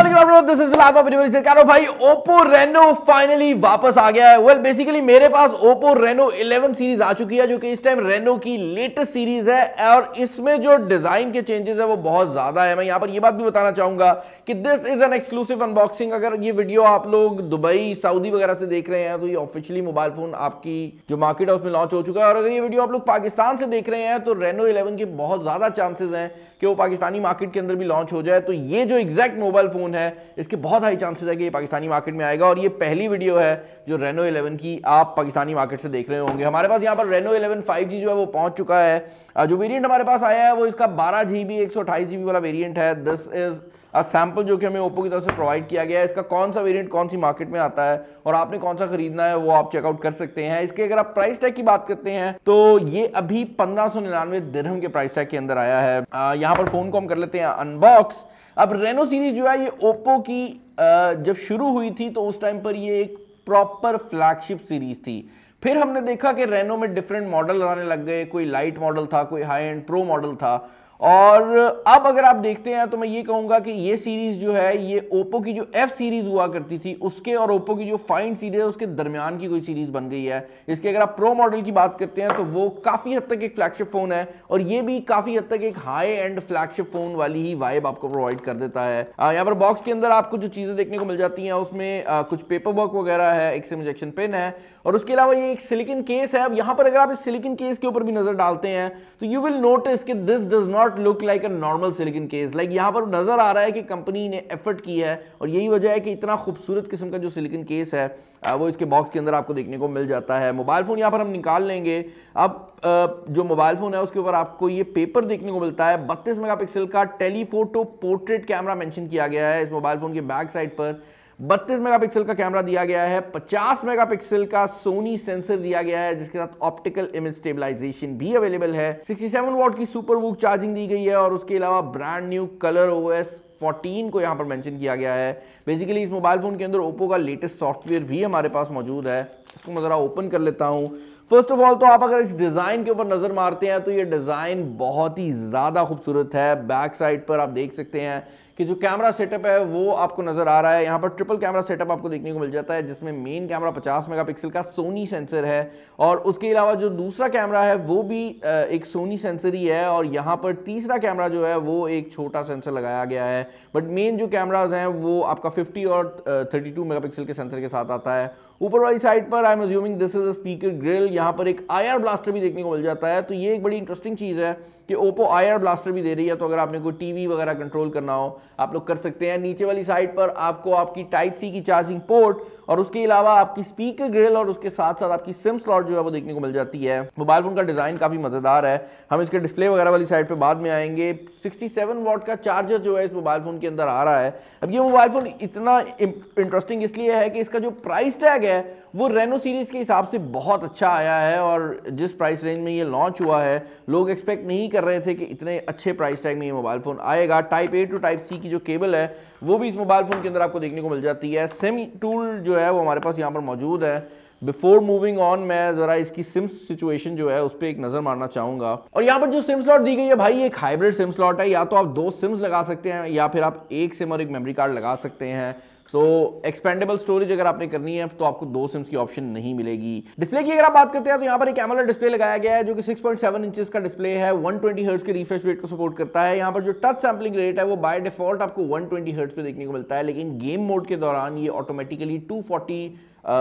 भाई Oppo Reno finally वापस आ गया है। वेल बेसिकली मेरे पास Oppo Reno 11 सीरीज आ चुकी है जो कि इस टाइम Reno की लेटेस्ट सीरीज है और इसमें जो डिजाइन के चेंजेस है वो बहुत ज्यादा है। मैं यहां पर ये बात भी बताना चाहूंगा कि this is an exclusive unboxing. अगर ये वीडियो आप लोग दुबई सऊदी वगैरह से देख रहे हैं तो ये ऑफिशियली मोबाइल फोन आपकी जो मार्केट है उसमें लॉन्च हो चुका है, और अगर ये वीडियो आप लोग पाकिस्तान से देख रहे हैं तो Reno 11 के बहुत ज्यादा चांसेस हैं कि वो पाकिस्तानी मार्केट के अंदर भी लॉन्च हो जाए। तो ये जो एग्जैक्ट मोबाइल फोन है इसके बहुत हाई चांसेस है कि ये पाकिस्तानी मार्केट में आएगा, और ये पहली वीडियो है जो Reno 11 की आप पाकिस्तानी मार्केट से देख रहे होंगे। हमारे पास यहाँ पर Reno 11 5G जो है वो पहुंच चुका है। जो वेरिएंट हमारे पास आया है वो इसका 12GB 128GB वाला वेरिएंट है। दिस इज अ सैंपल जो कि हमें ओप्पो की तरफ से प्रोवाइड किया गया है। इसका कौन सा वेरिएंट कौन सी मार्केट में आता है और आपने कौन सा खरीदना है वो आप चेकआउट कर सकते हैं। इसके अगर आप प्राइस टैग की बात करते हैं तो ये अभी 1599 दिरहम के प्राइस टैग के अंदर आया है। यहाँ पर फोन को हम कर लेते हैं अनबॉक्स। अब Reno सीरीज जो है ये ओप्पो की जब शुरू हुई थी तो उस टाइम पर ये एक प्रॉपर फ्लैगशिप सीरीज थी। फिर हमने देखा कि Reno में डिफरेंट मॉडल आने लग गए, कोई लाइट मॉडल था, कोई हाई एंड प्रो मॉडल था, और अब अगर आप देखते हैं तो मैं ये कहूंगा कि ये सीरीज जो है ये ओप्पो की जो F सीरीज हुआ करती थी उसके और ओप्पो की जो फाइंड सीरीज है उसके दरमियान की कोई सीरीज बन गई है। इसके अगर आप प्रो मॉडल की बात करते हैं तो वो काफी हद तक एक फ्लैगशिप फोन है, और ये भी काफी हद तक एक हाई एंड फ्लैगशिप फोन वाली ही वाइब आपको प्रोवाइड कर देता है। यहाँ पर बॉक्स के अंदर आपको जो चीजें देखने को मिल जाती हैं उसमें कुछ पेपर वर्क वगैरह है, एक सिम इंजेक्शन पिन है, और उसके अलावा ये एक सिलिकॉन केस है। अब यहाँ पर अगर आप इस सिलिकॉन केस के ऊपर भी नजर डालते हैं तो यू विल नोटिस कि this does not look like a normal silicon case. Like यहाँ पर नजर आ रहा है कि कंपनी ने एफर्ट की है, और यही वजह है कि इतना खूबसूरत किस्म का जो सिलिकॉन केस है वो इसके बॉक्स के अंदर आपको देखने को मिल जाता है। मोबाइल फोन यहाँ पर हम निकाल लेंगे। अब जो मोबाइल फोन है उसके ऊपर आपको ये पेपर देखने को मिलता है। 32 मेगापिक्सल का टेलीफोटो पोर्ट्रेट कैमरा मेंशन किया गया है। इस मोबाइल फोन के बैक साइड पर 32 मेगापिक्सल का कैमरा दिया गया है, 50 मेगापिक्सल का सोनी सेंसर दिया गया है जिसके साथ ऑप्टिकल इमेज स्टेबलाइजेशन भी अवेलेबल है। 67 वॉट की सुपर वूक चार्जिंग दी गई है, और उसके अलावा ब्रांड न्यू कलर OS 14 को यहां पर मेंशन किया गया है। बेसिकली इस मोबाइल फोन के अंदर ओप्पो का लेटेस्ट सॉफ्टवेयर भी हमारे पास मौजूद है। इसको मैं जरा ओपन कर लेता हूं। फर्स्ट ऑफ ऑल तो आप अगर इस डिजाइन के ऊपर नजर मारते हैं तो ये डिजाइन बहुत ही ज्यादा खूबसूरत है। बैक साइड पर आप देख सकते हैं कि जो कैमरा सेटअप है वो आपको नजर आ रहा है। यहाँ पर ट्रिपल कैमरा सेटअप आपको देखने को मिल जाता है जिसमें मेन कैमरा 50 मेगापिक्सल का सोनी सेंसर है, और उसके अलावा जो दूसरा कैमरा है वो भी एक सोनी सेंसर ही है, और यहाँ पर तीसरा कैमरा जो है वो एक छोटा सेंसर लगाया गया है। बट मेन जो कैमराज हैं वो आपका 50 और 32 मेगापिक्सल के सेंसर के साथ आता है। ऊपर वाली साइड पर I am assuming this is a speaker grill. यहाँ पर एक IR ब्लास्टर भी देखने को मिल जाता है। तो ये एक बड़ी इंटरेस्टिंग चीज है कि ओप्पो IR ब्लास्टर भी दे रही है, तो अगर आपने कोई टीवी वगैरह कंट्रोल करना हो आप लोग कर सकते हैं। नीचे वाली साइड पर आपको आपकी टाइप C की चार्जिंग पोर्ट और उसके अलावा आपकी स्पीकर ग्रिल और उसके साथ साथ आपकी सिम स्लॉट जो है वो देखने को मिल जाती है। मोबाइल फोन का डिजाइन काफी मजेदार है। हम इसके डिस्प्ले वगैरह वाली साइड पे बाद में आएंगे। 67 वॉट का चार्जर जो है इस मोबाइल फोन के अंदर आ रहा है। अब ये मोबाइल फोन इतना इंटरेस्टिंग इसलिए है कि इसका जो प्राइस टैग है वो Reno सीरीज के हिसाब से बहुत अच्छा आया है, और जिस प्राइस रेंज में ये लॉन्च हुआ है लोग एक्सपेक्ट नहीं कर रहे थे कि इतने अच्छे प्राइस टैग में ये मोबाइल फोन आएगा। Type A to type C की जो केबल है वो भी इस मोबाइल फोन के अंदर आपको देखने को मिल जाती है। सिम टूल जो है वो हमारे पास यहाँ पर मौजूद है। बिफोर मूविंग ऑन मैं जरा इसकी सिम सिचुएशन जो है उस पर एक नजर मारना चाहूंगा। और यहाँ पर जो सिम स्लॉट दी गई है भाई एक हाइब्रिड सिम स्लॉट है। या तो आप 2 सिम्स लगा सकते हैं या फिर आप एक सिम और एक मेमोरी कार्ड लगा सकते हैं। तो एक्सपेंडेबल स्टोरेज अगर आपने करनी है तो आपको 2 सिम्स की ऑप्शन नहीं मिलेगी। डिस्प्ले की अगर आप बात करते हैं तो यहाँ पर एक एमोलेड डिस्प्ले लगाया गया है जो कि 6.7 इंचेस का डिस्प्ले है। 120 हर्ट्ज के रिफ्रेश रेट को सपोर्ट करता है। यहाँ पर जो टच सैंपलिंग रेट है वो बाय डिफॉल्ट आपको 120 हर्ट्ज पे देखने को मिलता है, लेकिन गेम मोड के दौरान ये ऑटोमेटिकली 240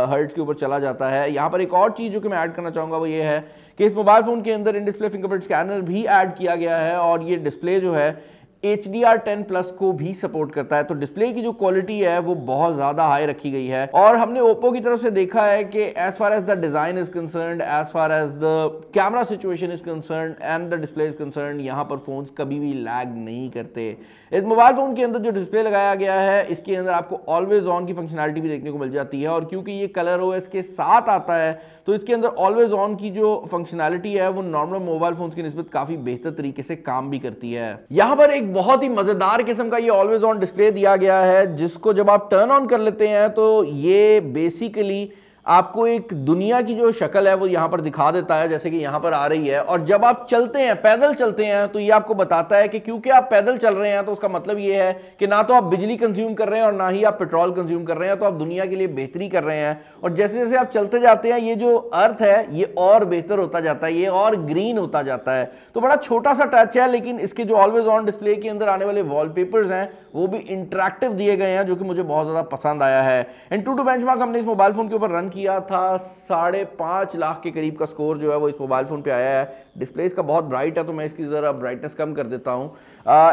हर्ट्ज के ऊपर चला जाता है। यहाँ पर एक और चीज जो कि मैं ऐड करना चाहूंगा वो ये है कि इस मोबाइल फोन के अंदर इन डिस्प्ले फिंगरप्रिंट स्कैनर भी ऐड किया गया है, और ये डिस्प्ले जो है HDR10 प्लस को भी सपोर्ट करता है। तो डिस्प्ले की जो क्वालिटी है वो बहुत ज्यादा हाई रखी गई है, और हमने ओप्पो की तरफ से देखा है कि as far as the design is concerned, as far as the camera situation is concerned and the display is concerned, यहाँ पर फोन्स कभी भी लैग नहीं करते। इस मोबाइल फोन के अंदर जो डिस्प्ले लगाया गया है इसके अंदर आपको ऑलवेज ऑन की फंक्शनैलिटी भी देखने को मिल जाती है, और क्योंकि ये कलर OS के साथ आता है तो इसके अंदर ऑलवेज ऑन की जो फंक्शनैलिटी है वो नॉर्मल मोबाइल फोन्स की निस्बत काफी बेहतर तरीके से काम भी करती है। यहाँ पर एक बहुत ही मजेदार किस्म का ये ऑलवेज ऑन डिस्प्ले दिया गया है जिसको जब आप टर्न ऑन कर लेते हैं तो ये बेसिकली आपको एक दुनिया की जो शक्ल है वो यहां पर दिखा देता है, जैसे कि यहां पर आ रही है। और जब आप चलते हैं, पैदल चलते हैं, तो ये आपको बताता है कि क्योंकि आप पैदल चल रहे हैं तो उसका मतलब ये है कि ना तो आप बिजली कंज्यूम कर रहे हैं और ना ही आप पेट्रोल कंज्यूम कर रहे हैं, तो आप दुनिया के लिए बेहतरी कर रहे हैं। और जैसे जैसे आप चलते जाते हैं ये जो अर्थ है ये और बेहतर होता जाता है, ये और ग्रीन होता जाता है। तो बड़ा छोटा सा टच है, लेकिन इसके जो ऑलवेज ऑन डिस्प्ले के अंदर आने वाले वॉलपेपर्स हैं वो भी इंटरैक्टिव दिए गए हैं, जो कि मुझे बहुत ज्यादा पसंद आया है। एंटूटू बेंचमार्क हमने इस मोबाइल फोन के ऊपर रन किया था, 5.5 लाख के करीब का स्कोर जो है वो इस मोबाइल फोन पे आया है। डिस्प्ले इसका बहुत ब्राइट है तो मैं इसकी जरा ब्राइटनेस कम कर देता हूं।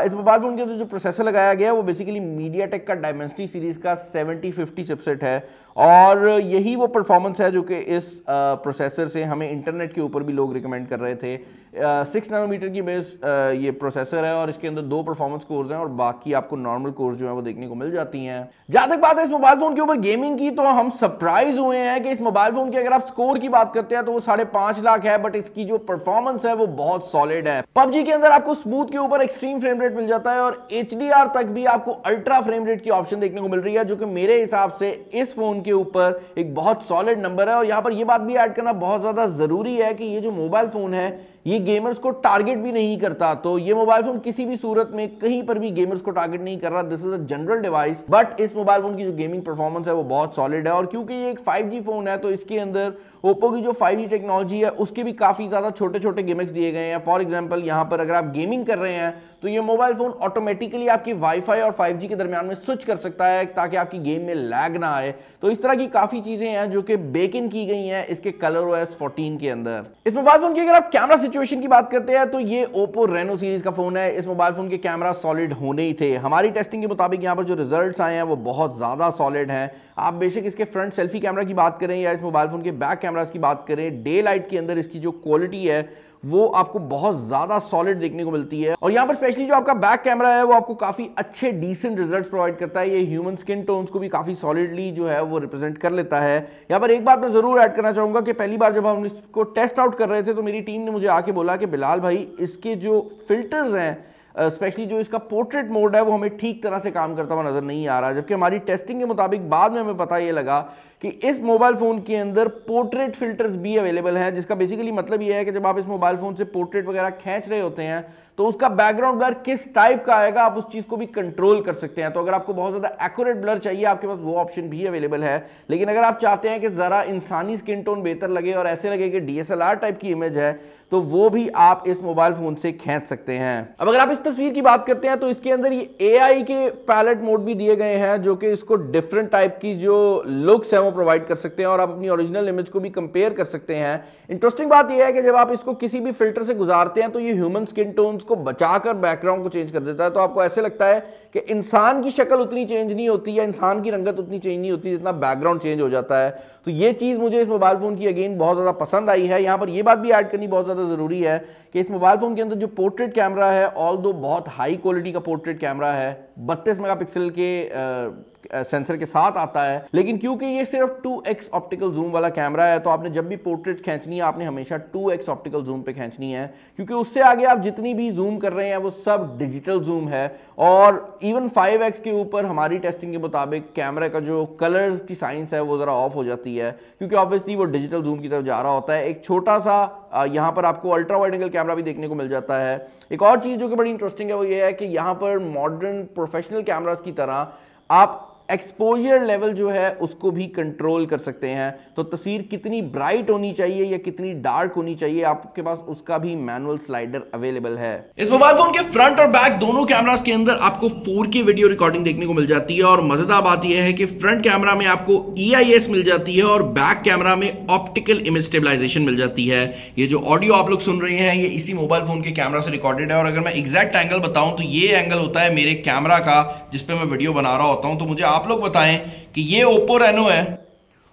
इस मोबाइल फोन के अंदर जो प्रोसेसर लगाया गया है वो बेसिकली मीडियाटेक का डायमेंसिटी सीरीज का 7050 चिपसेट है, और यही वो परफॉर्मेंस है जो कि इस प्रोसेसर से हमें इंटरनेट के ऊपर भी लोग रिकमेंड कर रहे थे। 6 नैनोमीटर की बेस ये प्रोसेसर है और इसके अंदर 2 परफॉर्मेंस कोर्स हैं और बाकी आपको नॉर्मल कोर्स जो है वो देखने को मिल जाती हैं। जहां तक बात है इस मोबाइल फोन के ऊपर गेमिंग की, तो हम सरप्राइज हुए हैं कि इस मोबाइल फोन की अगर आप स्कोर की बात करते हैं तो वो 5.5 लाख है, बट इसकी जो परफॉर्मेंस है वो बहुत सॉलिड है। पबजी के अंदर आपको स्मूथ के ऊपर एक्सट्रीम फ्रेम रेट मिल जाता है और HDR तक भी आपको अल्ट्रा फ्रेम रेट की ऑप्शन देखने को मिल रही है, जो कि मेरे हिसाब से इस फोन के ऊपर एक बहुत सॉलिड नंबर है। और यहां पर यह बात भी ऐड करना बहुत ज्यादा जरूरी है कि ये जो मोबाइल फोन है ये गेमर्स को टारगेट भी नहीं करता, तो ये मोबाइल फोन किसी भी सूरत में कहीं पर भी गेमर्स को टारगेट नहीं कर रहा। This is a general device, but इस मोबाइल फोन की जो गेमिंग परफॉर्मेंस है वो बहुत सॉलिड है। और क्योंकि ये एक 5G फोन है तो इसके अंदर ओप्पो की जो 5G टेक्नोलॉजी है उसके भी काफी ज्यादा छोटे छोटे गिमिक्स दिए गए हैं। फॉर एग्जांपल यहां पर अगर आप गेमिंग कर रहे हैं तो ये मोबाइल फोन ऑटोमेटिकली आपकी वाईफाई और 5G के दरमियान में स्विच कर सकता है ताकि आपकी गेम में लैग ना आए। तो इस तरह की काफी चीजें हैं जो कि बेक इन की गई हैं इसके ColorOS 14 के अंदर। इस मोबाइल फोन की अगर आप कैमरा सिचुएशन की बात करते हैं तो ये ओप्पो रेनो सीरीज का फोन है। इस मोबाइल फोन के कैमरा सॉलिड होने ही थे। हमारी टेस्टिंग के मुताबिक यहाँ पर जो रिजल्ट्स आए हैं वो बहुत ज्यादा सॉलिड हैं। आप बेशक इसके फ्रंट सेल्फी कैमरा की बात करें या इस मोबाइल फोन के बैक कैमरास की बात करें, डे लाइट के अंदर इसकी जो क्वालिटी है वो आपको बहुत ज्यादा सॉलिड देखने को मिलती है। और यहां पर स्पेशली जो आपका बैक कैमरा है वो आपको काफी अच्छे डिसेंट रिजल्ट्स प्रोवाइड करता है। ये ह्यूमन स्किन टोन्स को भी काफी सॉलिडली जो है वो रिप्रेजेंट कर लेता है। यहां पर एक बात मैं जरूर ऐड करना चाहूंगा कि पहली बार जब हम इसको टेस्ट आउट कर रहे थे तो मेरी टीम ने मुझे आके बोला कि बिलाल भाई इसके जो फिल्टर्स हैं, स्पेशली जो इसका पोर्ट्रेट मोड है वो हमें ठीक तरह से काम करता हुआ नजर नहीं आ रहा, जबकि हमारी टेस्टिंग के मुताबिक बाद में हमें पता ये लगा कि इस मोबाइल फोन के अंदर पोर्ट्रेट फिल्टर्स भी अवेलेबल हैं, जिसका बेसिकली मतलब ये है कि जब आप इस मोबाइल फोन से पोर्ट्रेट वगैरह खींच रहे होते हैं तो उसका बैकग्राउंड ब्लर किस टाइप का आएगा आप उस चीज को भी कंट्रोल कर सकते हैं। तो अगर आपको बहुत ज्यादा एक्यूरेट ब्लर चाहिए आपके पास वो ऑप्शन भी अवेलेबल है, लेकिन अगर आप चाहते हैं कि जरा इंसानी स्किन टोन बेहतर लगे और ऐसे लगे कि DSLR टाइप की इमेज है तो वो भी आप इस मोबाइल फोन से खींच सकते हैं। अब अगर आप इस तस्वीर की बात करते हैं तो इसके अंदर ये AI के पैलेट मोड भी दिए गए हैं जो कि इसको डिफरेंट टाइप की जो लुक्स है वो प्रोवाइड कर सकते हैं और आप अपनी ओरिजिनल इमेज को भी कंपेयर कर सकते हैं। इंटरेस्टिंग बात यह है कि जब आप इसको किसी भी फिल्टर से गुजारते हैं तो ये ह्यूमन स्किन टोन्स को बचाकर बैकग्राउंड को चेंज कर देता है, तो आपको ऐसे लगता है कि इंसान की शक्ल उतनी चेंज नहीं होती या इंसान की रंगत उतनी चेंज नहीं होती जितना बैकग्राउंड चेंज हो जाता है। तो ये चीज मुझे इस मोबाइल फोन की अगेन बहुत ज्यादा पसंद आई है। यहां पर यह बात भी ऐड करनी बहुत ज्यादा जरूरी है कि इस मोबाइल फोन के अंदर जो पोर्ट्रेट कैमरा है ऑल्दो बहुत हाई क्वालिटी का पोर्ट्रेट कैमरा है, 32 मेगापिक्सल के सेंसर के साथ आता है, लेकिन क्योंकि ये सिर्फ 2x ऑप्टिकल जूम वाला कैमरा है तो आपने जब भी पोर्ट्रेट खींचनी है आपने हमेशा 2x ऑप्टिकल जूम पे खींचनी है, क्योंकि उससे आगे आप जितनी भी जूम कर रहे हैं वो सब डिजिटल जूम है। और इवन 5x के ऊपर हमारी टेस्टिंग के मुताबिक कैमरा का जो कलर्स की साइंस है वो जरा ऑफ हो जाती है, क्योंकि ऑब्वियसली वो डिजिटल जूम की तरफ जा रहा होता है। एक छोटा सा यहाँ पर आपको अल्ट्रा वाइड एंगल कैमरा भी देखने को मिल जाता है। एक और चीज जो कि बड़ी इंटरेस्टिंग है वो ये है कि यहाँ पर मॉडर्न प्रोफेशनल कैमरास की तरह आप एक्सपोजर लेवल जो है उसको भी कंट्रोल कर सकते हैं। तो तस्वीर कितनी ब्राइट होनी चाहिए या कितनी डार्क होनी चाहिए आपके पास उसका भी मैनुअल स्लाइडर अवेलेबल है। इस मोबाइल फोन के फ्रंट और बैक दोनों कैमरास के अंदर आपको 4K वीडियो रिकॉर्डिंग देखने को मिल जाती है और मजेदार बात यह है कि फ्रंट कैमरा में आपको EIS मिल जाती है और बैक कैमरा में ऑप्टिकल इमेज स्टेबलाइजेशन मिल जाती है। ये जो ऑडियो आप लोग सुन रहे हैं ये इसी मोबाइल फोन के कैमरा से रिकॉर्डेड है और अगर मैं एग्जैक्ट एंगल बताऊं तो ये एंगल होता है मेरे कैमरा का जिसपे मैं वीडियो बना रहा होता हूं। तो मुझे आप लोग बताएं कि ये ओप्पो रेनो है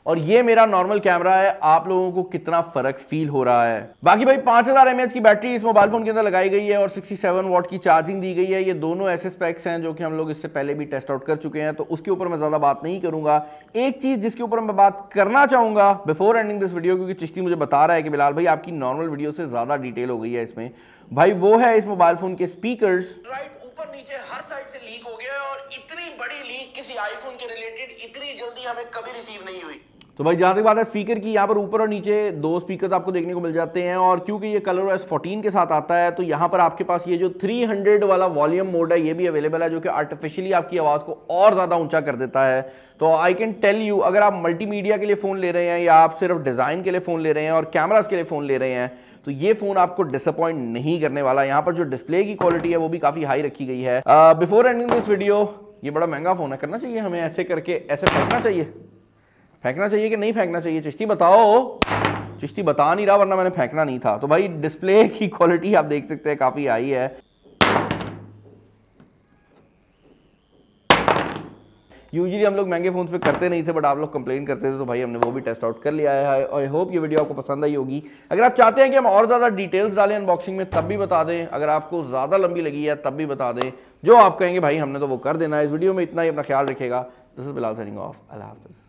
और ये मेरा नॉर्मल कैमरा है, आप लोगों को कितना फर्क फील हो रहा है। बाकी भाई 5000 mAh की बैटरी इस मोबाइल फोन के अंदर लगाई गई है और 67 वाट की चार्जिंग दी गई है। ये दोनों ऐसे स्पेक्स हैं जो कि हम लोग इससे पहले भी टेस्ट आउट कर चुके हैं, तो उसके ऊपर मैं ज्यादा बात नहीं करूंगा। एक चीज जिसके ऊपर मैं बात करना चाहूंगा बिफोर एंडिंग दिस वीडियो, क्योंकि चिश्ती मुझे बता रहा है कि बिलाल भाई आपकी नॉर्मल वीडियो से ज्यादा डिटेल हो गई है इसमें, भाई वो है इस मोबाइल फोन के स्पीकर्स। राइट ऊपर नीचे हर साइड से लीक हो गया और इतनी बड़ी लीक किसी आईफोन के रिलेटेड इतनी जल्दी हमें कभी रिसीव नहीं हुई। तो भाई जहां तक बात है स्पीकर की, यहाँ पर ऊपर और नीचे दो स्पीकर आपको देखने को मिल जाते हैं, और क्योंकि ये ColorOS 14 के साथ आता है तो यहाँ पर आपके पास ये जो 300 वाला वॉल्यूम मोड है ये भी अवेलेबल है, जो कि आर्टिफिशियली आपकी आवाज को और ज्यादा ऊंचा कर देता है। तो आई कैन टेल यू, अगर आप मल्टीमीडिया के लिए फोन ले रहे हैं या आप सिर्फ डिजाइन के लिए फोन ले रहे हैं और कैमरास के लिए फोन ले रहे हैं, तो ये फोन आपको डिसअपॉइंट नहीं करने वाला। यहाँ पर जो डिस्प्ले की क्वालिटी है वो भी काफी हाई रखी गई है। बिफोर एंडिंग दिस वीडियो, ये बड़ा महंगा फोन है, करना चाहिए हमें ऐसे करके, ऐसे फेंकना चाहिए कि नहीं फेंकना चाहिए? चिश्ती बताओ। चिश्ती बता नहीं रहा, वरना मैंने फेंकना नहीं था। तो भाई डिस्प्ले की क्वालिटी आप देख सकते हैं काफी हाई है। यूजुअली हम लोग महंगे फोन्स पे करते नहीं थे, बट आप लोग कंप्लेन करते थे, तो भाई हमने वो भी टेस्ट आउट कर लिया है। और आई होप ये वीडियो आपको पसंद आई होगी। अगर आप चाहते हैं कि हम और ज्यादा डिटेल्स डालें अनबॉक्सिंग में, तब भी बता दें। अगर आपको ज्यादा लंबी लगी है तब भी बता दें। जो आप कहेंगे भाई हमने तो वो कर देना है। इस वीडियो में इतना ही, अपना ख्याल रखेगा। This is Bilal signing off. अल्लाह हाफिज़।